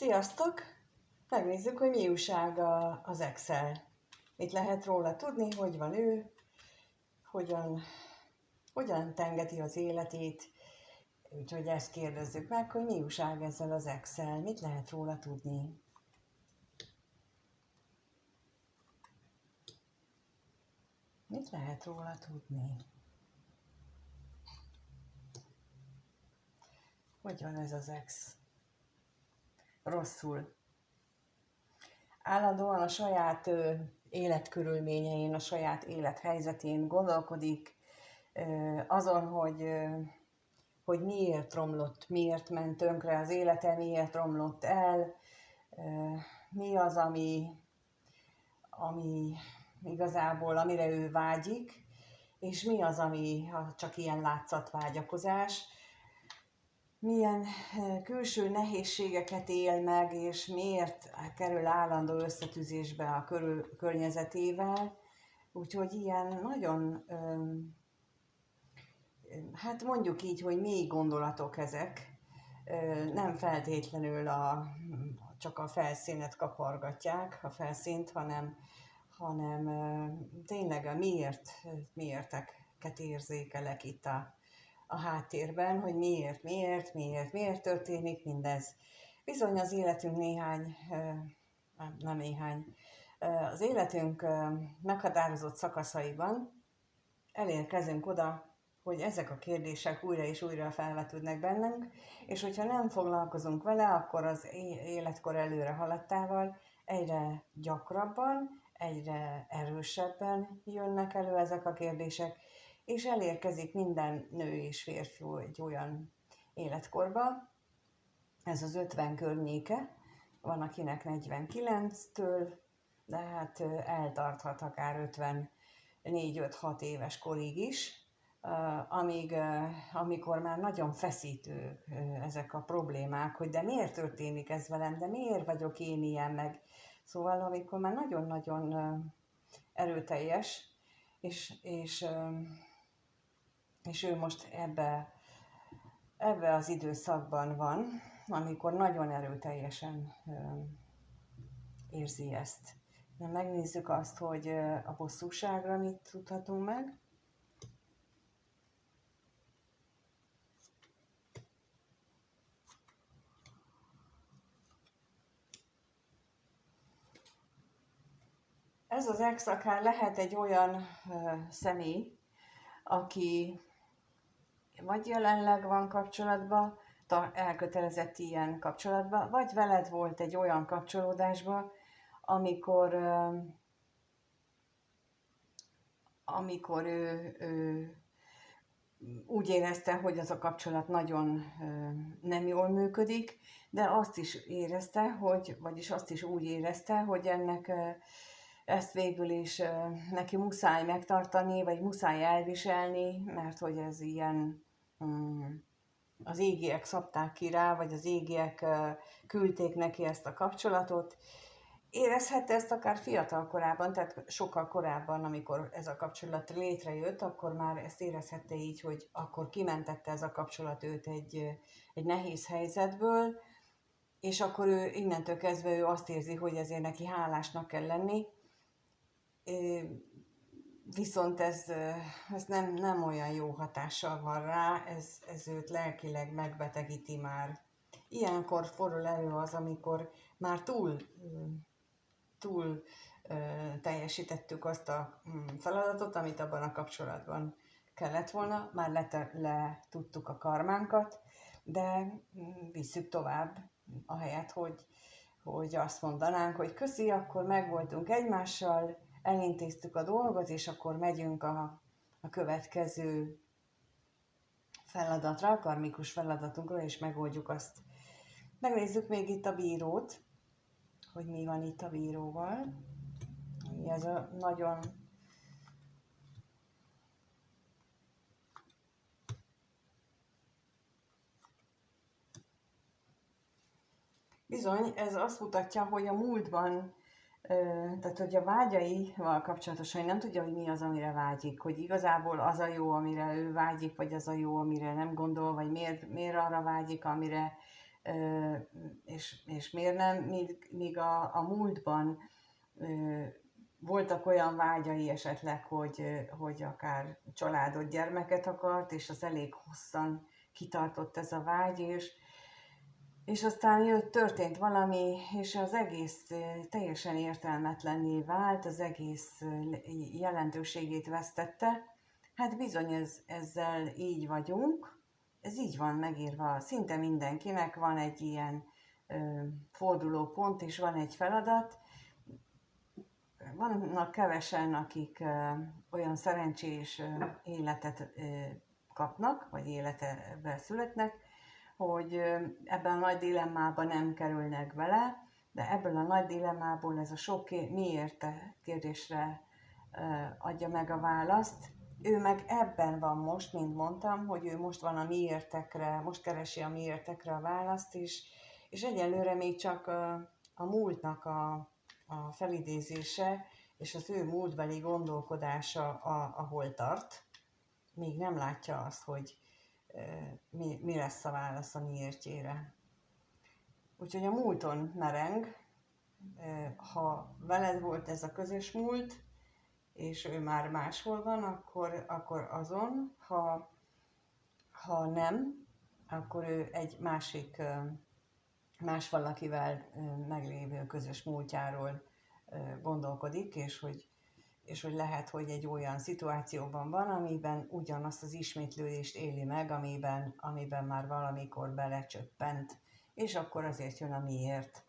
Sziasztok! Megnézzük, hogy mi újság az Excel. Mit lehet róla tudni, hogy van ő, hogyan tengeti az életét. Úgyhogy ezt kérdezzük meg, hogy mi újság ezzel az Excel. Mit lehet róla tudni? Mit lehet róla tudni? Hogy van ez az X? Rosszul. Állandóan a saját életkörülményein, a saját élethelyzetén gondolkodik, azon, hogy miért romlott, miért ment tönkre az élete, miért romlott el, mi az, ami igazából, amire ő vágyik, és mi az, ami csak ilyen látszatvágyakozás, milyen külső nehézségeket él meg, és miért kerül állandó összetűzésbe a környezetével. Úgyhogy ilyen nagyon, hát mondjuk így, hogy mély gondolatok ezek, nem feltétlenül csak a felszínet kapargatják, a felszínt, hanem tényleg a miérteket érzékelek itt a háttérben, hogy miért történik mindez. Bizony az életünk az életünk meghatározott szakaszaiban elérkezünk oda, hogy ezek a kérdések újra és újra felvetődnek bennünk, és hogyha nem foglalkozunk vele, akkor az életkor előre haladtával egyre gyakrabban, egyre erősebben jönnek elő ezek a kérdések, és elérkezik minden nő és férfi egy olyan életkorba, ez az 50 környéke, van akinek 49-től, de hát eltarthat akár 54-5-6 éves korig is, amikor már nagyon feszítő ezek a problémák, hogy de miért történik ez velem, de miért vagyok én ilyen, meg szóval amikor már nagyon-nagyon erőteljes, és ő most ebbe az időszakban van, amikor nagyon erőteljesen érzi ezt. Na, megnézzük azt, hogy a bosszúságra mit tudhatunk meg. Ez az ex akár lehet egy olyan személy, aki vagy jelenleg van kapcsolatban, elkötelezett ilyen kapcsolatban, vagy veled volt egy olyan kapcsolódásban, amikor ő úgy érezte, hogy az a kapcsolat nagyon nem jól működik, de azt is érezte, azt is úgy érezte, hogy ezt végül is neki muszáj megtartani, vagy muszáj elviselni, mert hogy ez ilyen az égiek szabták ki rá, vagy az égiek küldték neki ezt a kapcsolatot. Érezhette ezt akár fiatal korában, tehát sokkal korábban, amikor ez a kapcsolat létrejött, akkor már ezt érezhette így, hogy akkor kimentette ez a kapcsolat őt egy nehéz helyzetből, és akkor ő innentől kezdve ő azt érzi, hogy ezért neki hálásnak kell lenni. Viszont ez nem olyan jó hatással van rá, ez őt lelkileg megbetegíti már. Ilyenkor fordul elő az, amikor már túl teljesítettük azt a feladatot, amit abban a kapcsolatban kellett volna, már letudtuk a karmánkat, de visszük tovább, ahelyett, hogy azt mondanánk, hogy köszi, akkor megvoltunk egymással, elintéztük a dolgot, és akkor megyünk a következő feladatra, a karmikus feladatunkra, és megoldjuk azt. Megnézzük még itt a bírót, hogy mi van itt a bíróval. Ez a nagyon bizony, ez azt mutatja, hogy a múltban, tehát hogy a vágyaival kapcsolatosan nem tudja, hogy mi az, amire vágyik, hogy igazából az a jó, amire ő vágyik, vagy az a jó, amire nem gondol, vagy miért arra vágyik, amire és miért nem, míg a múltban voltak olyan vágyai esetleg, hogy akár családot, gyermeket akart, és az elég hosszan kitartott ez a vágy, és aztán történt valami, és az egész teljesen értelmetlenné vált, az egész jelentőségét vesztette. Hát bizony ezzel így vagyunk, ez így van megírva, szinte mindenkinek van egy ilyen fordulópont, és van egy feladat. Vannak kevesen, akik olyan szerencsés életet kapnak, vagy életbe születnek, hogy ebben a nagy dilemmában nem kerülnek bele, de ebből a nagy dilemmából ez a sok miért kérdésre adja meg a választ. Ő meg ebben van most, mint mondtam, hogy ő most van a miértekre, most keresi a miértekre a választ is, és egyelőre még csak a múltnak a felidézése, és az ő múltbeli gondolkodása, ahol tart, még nem látja azt, hogy mi lesz a válasz a miértjére. Úgyhogy a múlton mereng, ha veled volt ez a közös múlt, és ő már máshol van, akkor azon, ha nem, akkor ő egy más valakivel meglévő közös múltjáról gondolkodik, és hogy lehet, hogy egy olyan szituációban van, amiben ugyanazt az ismétlődést éli meg, amiben már valamikor belecsöppent, és akkor azért jön a miért.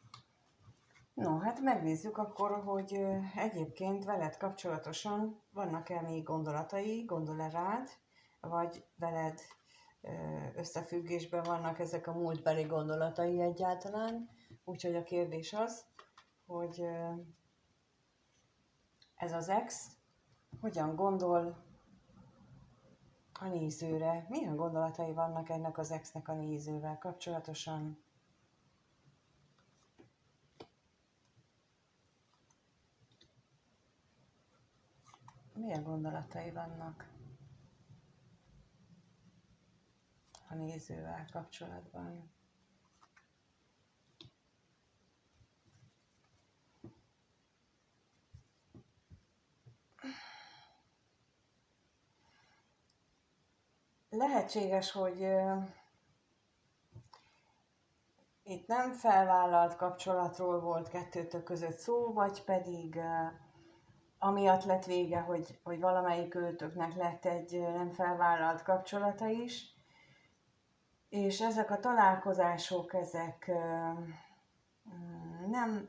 No, hát megnézzük akkor, hogy egyébként veled kapcsolatosan vannak-e még gondolatai, gondol-e rád, vagy veled összefüggésben vannak ezek a múltbeli gondolatai egyáltalán. Úgyhogy a kérdés az, hogy ez az ex hogyan gondol a nézőre, milyen gondolatai vannak ennek az exnek a nézővel kapcsolatosan. Milyen gondolatai vannak a nézővel kapcsolatban? Lehetséges, hogy itt nem felvállalt kapcsolatról volt kettőtök között szó, vagy pedig amiatt lett vége, hogy valamelyik őtöknek lett egy nem felvállalt kapcsolata is, és ezek a találkozások, ezek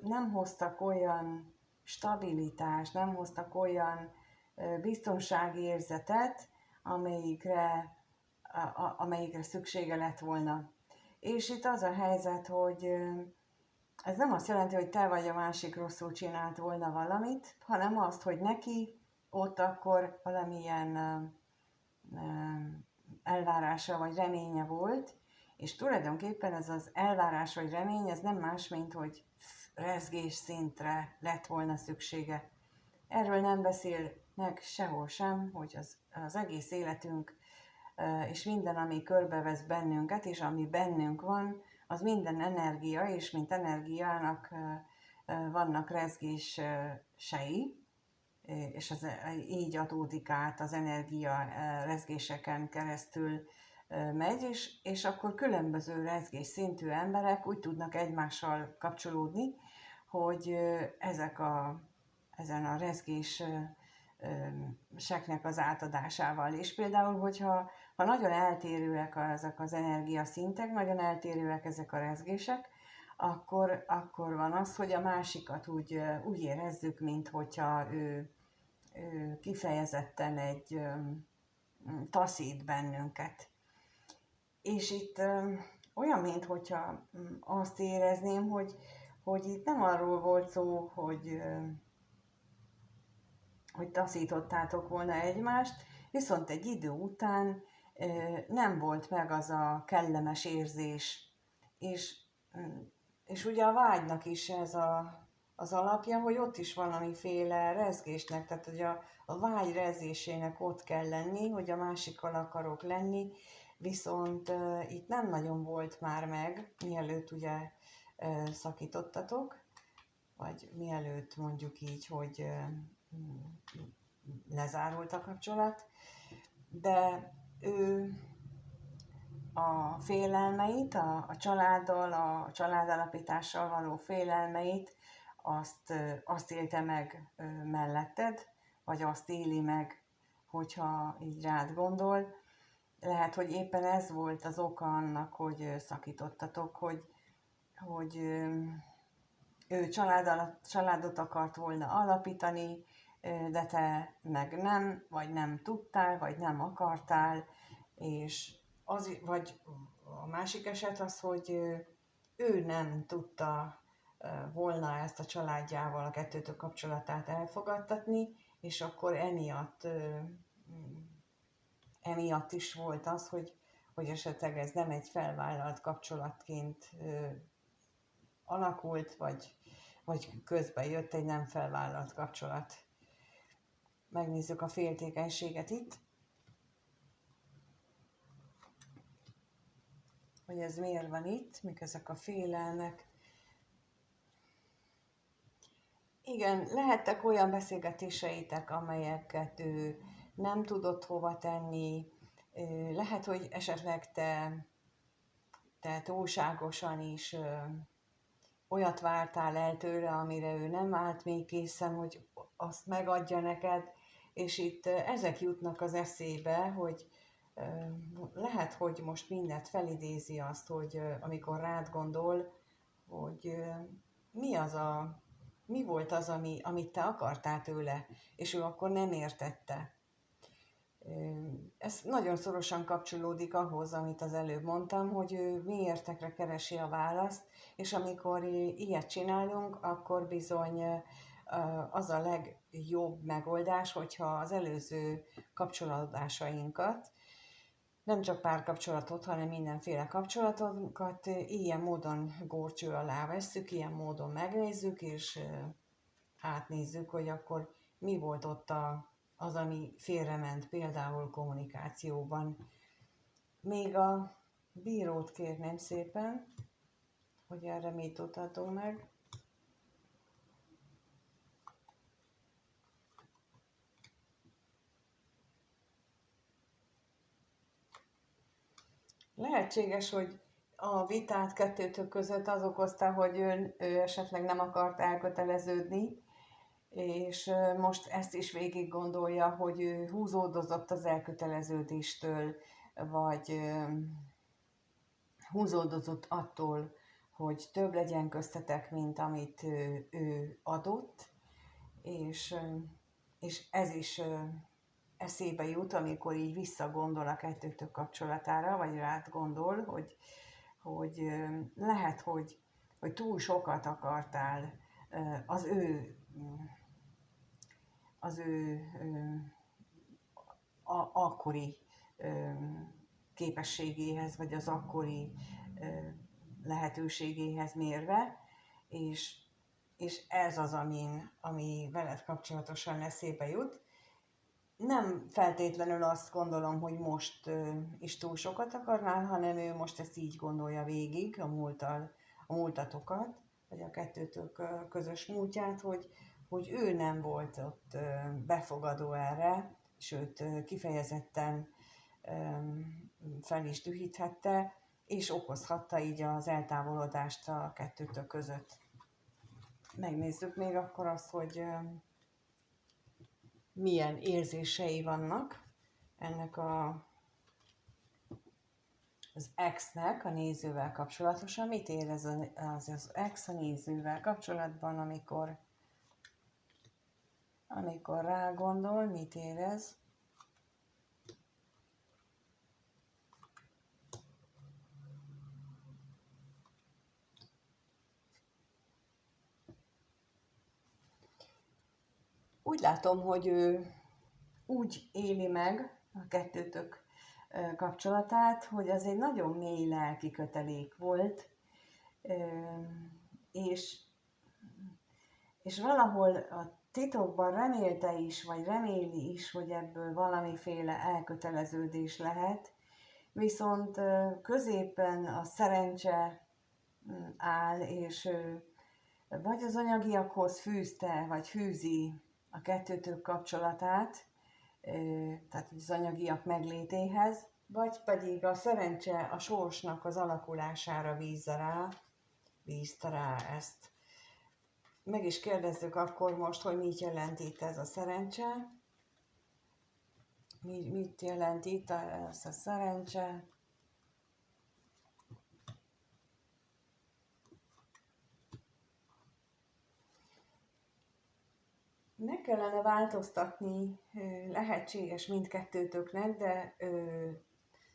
nem hoztak olyan stabilitást, nem hoztak olyan biztonságérzetet, amelyikre szüksége lett volna. És itt az a helyzet, hogy ez nem azt jelenti, hogy te vagy a másik rosszul csinált volna valamit, hanem azt, hogy neki ott akkor valamilyen elvárása vagy reménye volt, és tulajdonképpen ez az elvárás vagy remény, ez nem más, mint hogy rezgés szintre lett volna szüksége. Erről nem beszélnek sehol sem, hogy az egész életünk és minden, ami körbevesz bennünket, és ami bennünk van, az minden energia, és mint energiának vannak rezgései, és így adódik át az energia rezgéseken keresztül megy, és akkor különböző rezgés szintű emberek úgy tudnak egymással kapcsolódni, hogy ezen a rezgéseknek az átadásával. És például, hogyha nagyon eltérőek ezek az energiaszintek, nagyon eltérőek ezek a rezgések, akkor van az, hogy a másikat úgy érezzük, mint hogyha ő kifejezetten taszít bennünket. És itt olyan, mint hogyha azt érezném, hogy itt nem arról volt szó, hogy taszítottátok volna egymást, viszont egy idő után nem volt meg az a kellemes érzés. És ugye a vágynak is ez az alapja, hogy ott is valamiféle rezgésnek, tehát hogy a vágy rezgésének ott kell lenni, hogy a másikkal akarok lenni, viszont itt nem nagyon volt már meg, mielőtt ugye szakítottatok, vagy mielőtt mondjuk így, hogy lezárult a kapcsolat, de ő a félelmeit, a családdal, a családalapítással való félelmeit, azt élte meg melletted, vagy azt éli meg, hogyha így rád gondol. Lehet, hogy éppen ez volt az oka annak, hogy szakítottatok, hogy ő családot akart volna alapítani, de te meg nem, vagy nem tudtál, vagy nem akartál, és vagy a másik eset az, hogy ő nem tudta volna ezt a családjával a kettőtök kapcsolatát elfogadtatni, és akkor emiatt is volt az, hogy esetleg ez nem egy felvállalt kapcsolatként alakult, vagy közben jött egy nem felvállalt kapcsolat. Megnézzük a féltékenységet itt, hogy ez miért van itt, mik ezek a félelmek. Igen, lehettek olyan beszélgetéseitek, amelyeket ő nem tudott hova tenni, lehet, hogy esetleg te túlságosan is olyat vártál el tőle, amire ő nem állt még készen, hogy azt megadja neked, és itt ezek jutnak az eszébe, hogy lehet, hogy most mindent felidézi azt, hogy amikor rád gondol, hogy mi volt az, amit te akartál tőle, és ő akkor nem értette. Ez nagyon szorosan kapcsolódik ahhoz, amit az előbb mondtam, hogy ő miértekre keresi a választ, és amikor ilyet csinálunk, akkor bizony az a legjobb megoldás, hogyha az előző kapcsolódásainkat, nem csak párkapcsolatot, hanem mindenféle kapcsolatokat ilyen módon górcső alá vesszük, ilyen módon megnézzük, és átnézzük, hogy akkor mi volt ott az, ami félrement, például kommunikációban. Még a bírót kérném szépen, hogy erre mit adunk meg. Lehetséges, hogy a vitát kettőtök között az okozta, hogy ő esetleg nem akart elköteleződni, és most ezt is végig gondolja, hogy ő húzódozott az elköteleződéstől, vagy húzódozott attól, hogy több legyen köztetek, mint amit ő adott, és ez is eszébe jut, amikor így visszagondol a kettőtök kapcsolatára, vagy rád gondol, hogy lehet, hogy túl sokat akartál az ő akkori képességéhez, vagy az akkori lehetőségéhez mérve, és ez az, ami veled kapcsolatosan eszébe jut. Nem feltétlenül azt gondolom, hogy most is túl sokat akarnál, hanem ő most ezt így gondolja végig, a múltatokat, vagy a kettőtök közös múltját, hogy ő nem volt ott befogadó erre, sőt kifejezetten fel is dühíthette, és okozhatta így az eltávolodást a kettőtök között. Megnézzük még akkor azt, hogy milyen érzései vannak ennek az ex-nek a nézővel kapcsolatosan. Mit érez az ex a nézővel kapcsolatban, amikor rágondol, mit érez? Úgy látom, hogy ő úgy éli meg a kettőtök kapcsolatát, hogy az egy nagyon mély lelki kötelék volt, és valahol a titokban remélte is, vagy reméli is, hogy ebből valamiféle elköteleződés lehet, viszont középen a szerencse áll, és vagy az anyagiakhoz fűzte, vagy fűzi a kettőtök kapcsolatát, tehát az anyagiak meglétéhez, vagy pedig a szerencse a sorsnak az alakulására bízta rá ezt. Meg is kérdezzük akkor most, hogy mit jelent itt ez a szerencse. Mit jelent itt ez a szerencse? Meg kellene változtatni, lehetséges mindkettőtöknek, de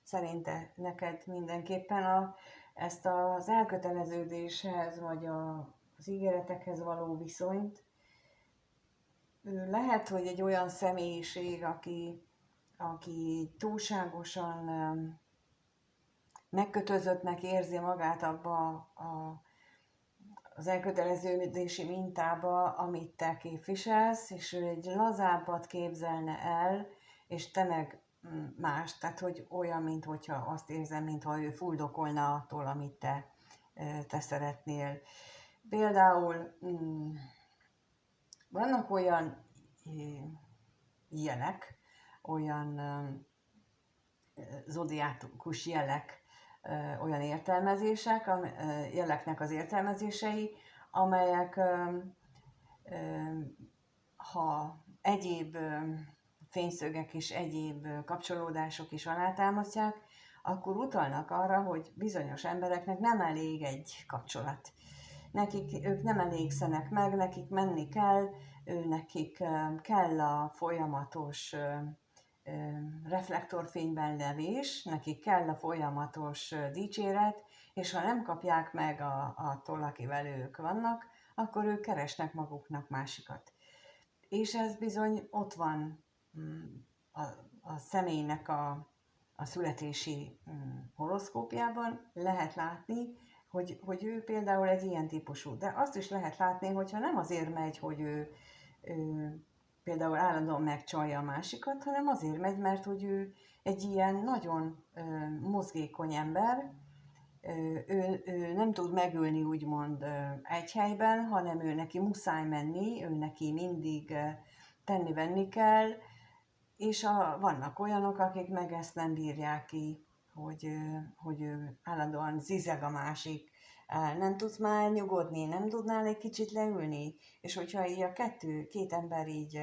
szerinte neked mindenképpen ezt az elköteleződéshez, vagy az ígéretekhez való viszonyt. Lehet, hogy egy olyan személyiség, aki túlságosan megkötözöttnek érzi magát abba az elköteleződési mintába, amit te képviselsz, és ő egy lazábbat képzelne el, és te meg más, tehát hogy olyan, mint hogyha azt érzem, mintha ő fuldokolna attól, amit te szeretnél. Például vannak olyan jelek, olyan zodiákus jelek, olyan értelmezések, jeleknek az értelmezései, amelyek ha egyéb fényszögek és egyéb kapcsolódások is alátámasztják, akkor utalnak arra, hogy bizonyos embereknek nem elég egy kapcsolat. Ők nem elégszenek meg, nekik menni kell, nekik kell a folyamatos reflektorfényben levés, nekik kell a folyamatos dicséret, és ha nem kapják meg attól, akivel ők vannak, akkor ők keresnek maguknak másikat. És ez bizony ott van a személynek a születési horoszkópjában, lehet látni, hogy ő például egy ilyen típusú. De azt is lehet látni, hogyha nem azért megy, hogy ő például állandóan megcsalja a másikat, hanem azért megy, mert hogy ő egy ilyen nagyon mozgékony ember, ő nem tud megülni úgymond egy helyben, hanem ő neki muszáj menni, ő neki mindig tenni-venni kell, és vannak olyanok, akik meg ezt nem bírják ki, hogy ő állandóan zizeg a másik, nem tudsz már nyugodni, nem tudnál egy kicsit leülni, és hogyha így a két ember így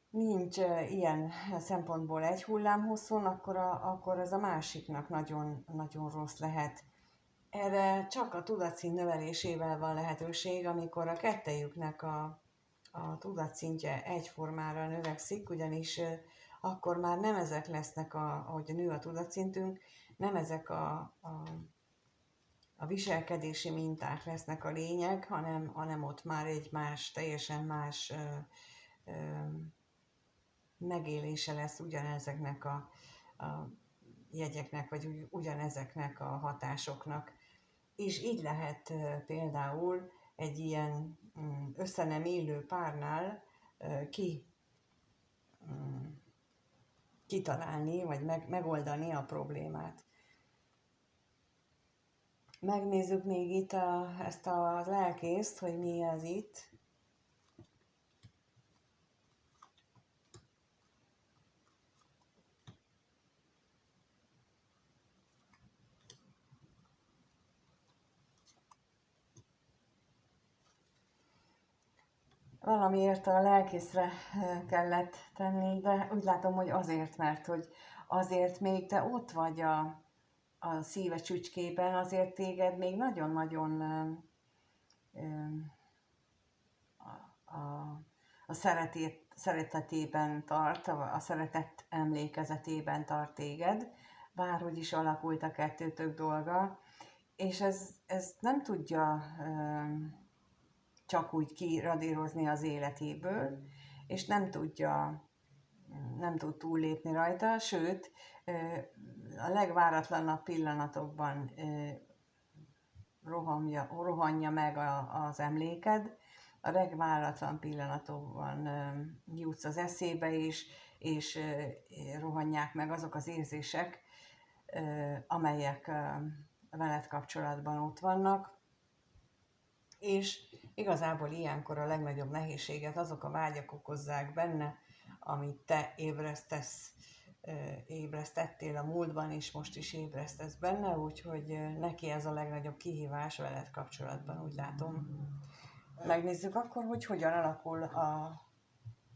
nincs ilyen szempontból egy hullámhosszon, akkor ez a másiknak nagyon, nagyon rossz lehet. Erre csak a tudatszint növelésével van lehetőség, amikor a kettejüknek a tudatszintje egyformára növekszik, ugyanis akkor már nem ezek lesznek, ahogy nő a tudatszintünk, nem ezek a viselkedési minták lesznek a lényeg, hanem ott már egy teljesen más megélése lesz ugyanezeknek a jegyeknek, vagy ugyanezeknek a hatásoknak. És így lehet például egy ilyen össze nem élő párnál kitalálni, vagy megoldani a problémát. Megnézzük még itt ezt a lelkészt, hogy mi az itt. Valamiért a lelkészre kellett tenni, de úgy látom, hogy azért, mert hogy azért még te ott vagy a szíve csücskében, azért téged még nagyon-nagyon a szeretetében tart, a szeretet emlékezetében tart téged, bárhogy is alakult a kettőtök dolga, és ez nem tudja csak úgy kiradírozni az életéből, és nem tud túllépni rajta, sőt, a legváratlanabb pillanatokban rohanja meg az emléked, a legváratlan pillanatokban jutsz az eszébe is, és rohanják meg azok az érzések, amelyek veled kapcsolatban ott vannak, és igazából ilyenkor a legnagyobb nehézséget azok a vágyak okozzák benne, amit te ébresztettél a múltban, és most is ébresztesz benne, úgyhogy neki ez a legnagyobb kihívás veled kapcsolatban, úgy látom. Megnézzük akkor, hogy hogyan alakul a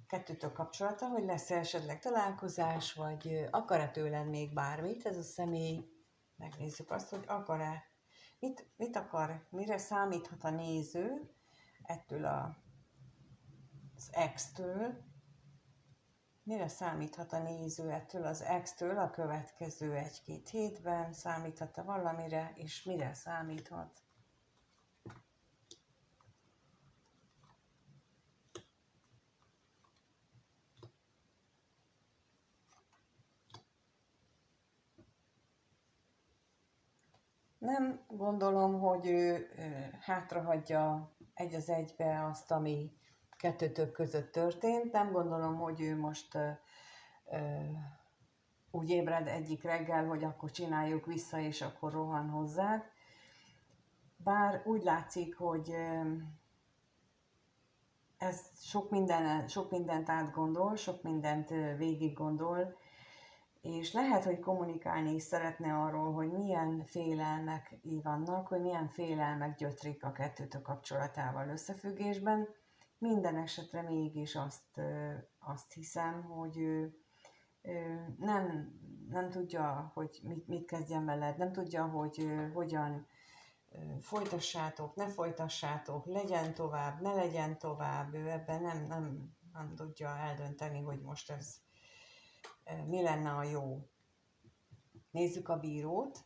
kettőtök kapcsolata, hogy lesz-e esetleg találkozás, vagy akar-e tőled még bármit ez a személy. Megnézzük azt, hogy akar-e, mit akar, mire számíthat a néző ettől az ex-től, mire számíthat a néző ettől az ex-től a következő 1-2 hétben, számíthat-e valamire, és mire számíthat? Nem gondolom, hogy ő hátrahagyja egy az egybe azt, ami kettőtök között történt. Nem gondolom, hogy ő most úgy ébred egyik reggel, hogy akkor csináljuk vissza, és akkor rohan hozzád. Bár úgy látszik, hogy ez sok mindent átgondol, sok mindent végig gondol, és lehet, hogy kommunikálni is szeretne arról, hogy milyen félelmek vannak, hogy milyen félelmek gyötrik a kettőtök kapcsolatával összefüggésben. Minden esetre mégis azt hiszem, hogy ő nem tudja, hogy mit kezdjen veled, nem tudja, hogy hogyan folytassátok, ne folytassátok, legyen tovább, ne legyen tovább. Ő ebben nem tudja eldönteni, hogy most ez mi lenne a jó. Nézzük a bírót.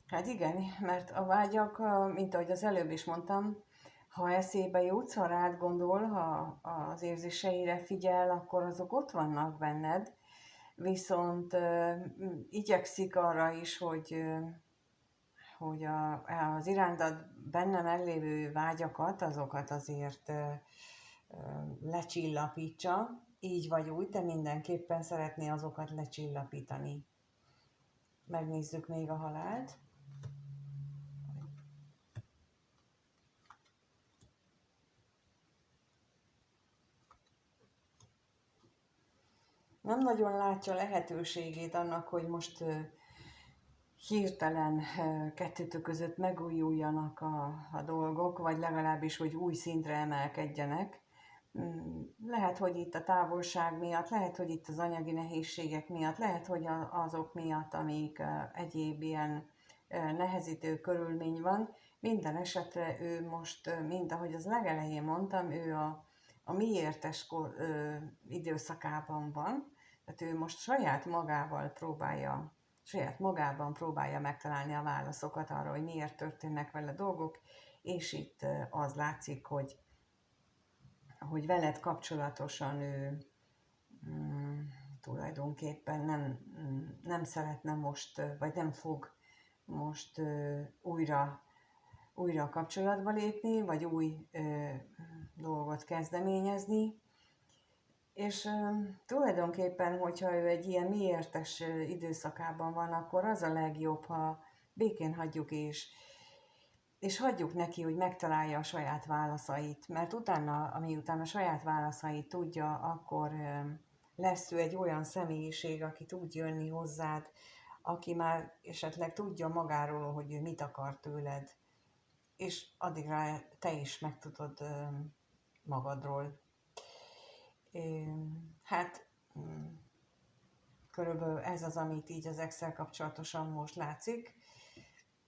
Hát igen, mert a vágyak, mint ahogy az előbb is mondtam, ha eszébe jutsz, ha rád gondol, ha az érzéseire figyel, akkor azok ott vannak benned, viszont igyekszik arra is, hogy az irántad benne meglévő vágyakat, azokat azért lecsillapítsa, így vagy úgy, de mindenképpen szeretné azokat lecsillapítani. Megnézzük még a halált. Nem nagyon látja lehetőségét annak, hogy most hirtelen kettőtök között megújuljanak a dolgok, vagy legalábbis, hogy új szintre emelkedjenek. Lehet, hogy itt a távolság miatt, lehet, hogy itt az anyagi nehézségek miatt, lehet, hogy azok miatt, amik egyéb ilyen nehezítő körülmény van. Minden esetre ő most, mint ahogy az legelején mondtam, ő a miértes időszakában van, tehát ő most saját magában próbálja megtalálni a válaszokat arra, hogy miért történnek vele dolgok, és itt az látszik, hogy veled kapcsolatosan ő tulajdonképpen nem szeretne most, vagy nem fog most újra kapcsolatba lépni, vagy új dolgot kezdeményezni. És tulajdonképpen, hogyha ő egy ilyen miértes időszakában van, akkor az a legjobb, ha békén hagyjuk és hagyjuk neki, hogy megtalálja a saját válaszait, mert utána, amiután a saját válaszait tudja, akkor lesz ő egy olyan személyiség, aki tud jönni hozzád, aki már esetleg tudja magáról, hogy ő mit akar tőled, és addigra te is megtudod magadról. Hát körülbelül ez az, amit így az Excel kapcsolatosan most látszik.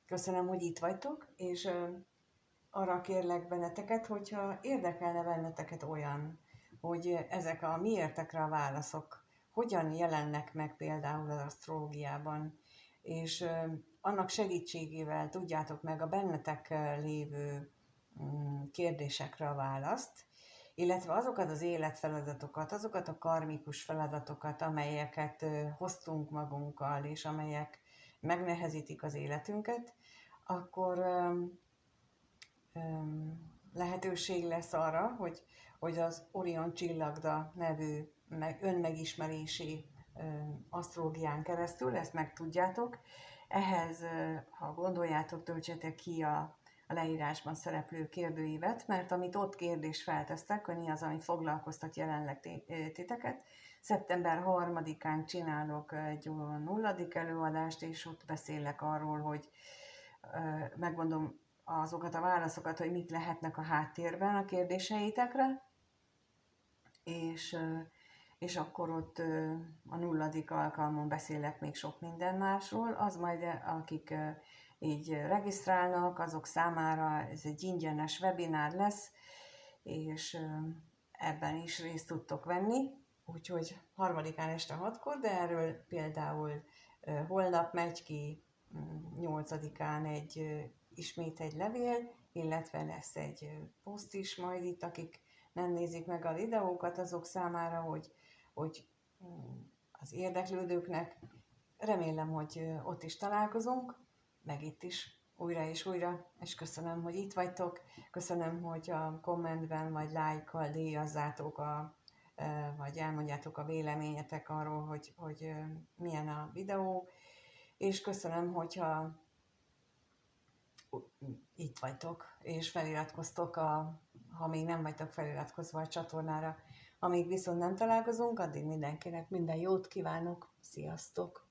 Köszönöm, hogy itt vagytok, és arra kérlek benneteket, hogyha érdekelne benneteket olyan, hogy ezek a miértekre a válaszok hogyan jelennek meg például az asztrológiában, és annak segítségével tudjátok meg a bennetek lévő kérdésekre a választ, illetve azokat az életfeladatokat, azokat a karmikus feladatokat, amelyeket hoztunk magunkkal, és amelyek megnehezítik az életünket, akkor lehetőség lesz arra, hogy az Orion Csillagda nevű önmegismerési asztrológián keresztül ezt megtudjátok. Ehhez, ha gondoljátok, töltsetek ki a leírásban szereplő kérdőívet, mert amit ott kérdés feltesztek, hogy mi az, ami foglalkoztat jelenleg titeket. Szeptember 3-án csinálok egy nulladik előadást, és ott beszélek arról, hogy megmondom azokat a válaszokat, hogy mik lehetnek a háttérben a kérdéseitekre, és akkor ott a nulladik alkalmon beszélek még sok minden másról. Az majd, akik így regisztrálnak, azok számára ez egy ingyenes webinár lesz, és ebben is részt tudtok venni. Úgyhogy 3-án este 6-kor, de erről például holnap megy ki 8-án ismét egy levél, illetve lesz egy poszt is majd itt, akik nem nézik meg a videókat, azok számára, hogy az érdeklődőknek. Remélem, hogy ott is találkozunk, meg itt is újra és újra, és köszönöm, hogy itt vagytok, köszönöm, hogy a kommentben vagy lájkkal díjazzátok, vagy elmondjátok a véleményetek arról, hogy milyen a videó, és köszönöm, hogyha itt vagytok, és feliratkoztok, ha még nem vagytok feliratkozva a csatornára. Amíg viszont nem találkozunk, addig mindenkinek minden jót kívánok, sziasztok!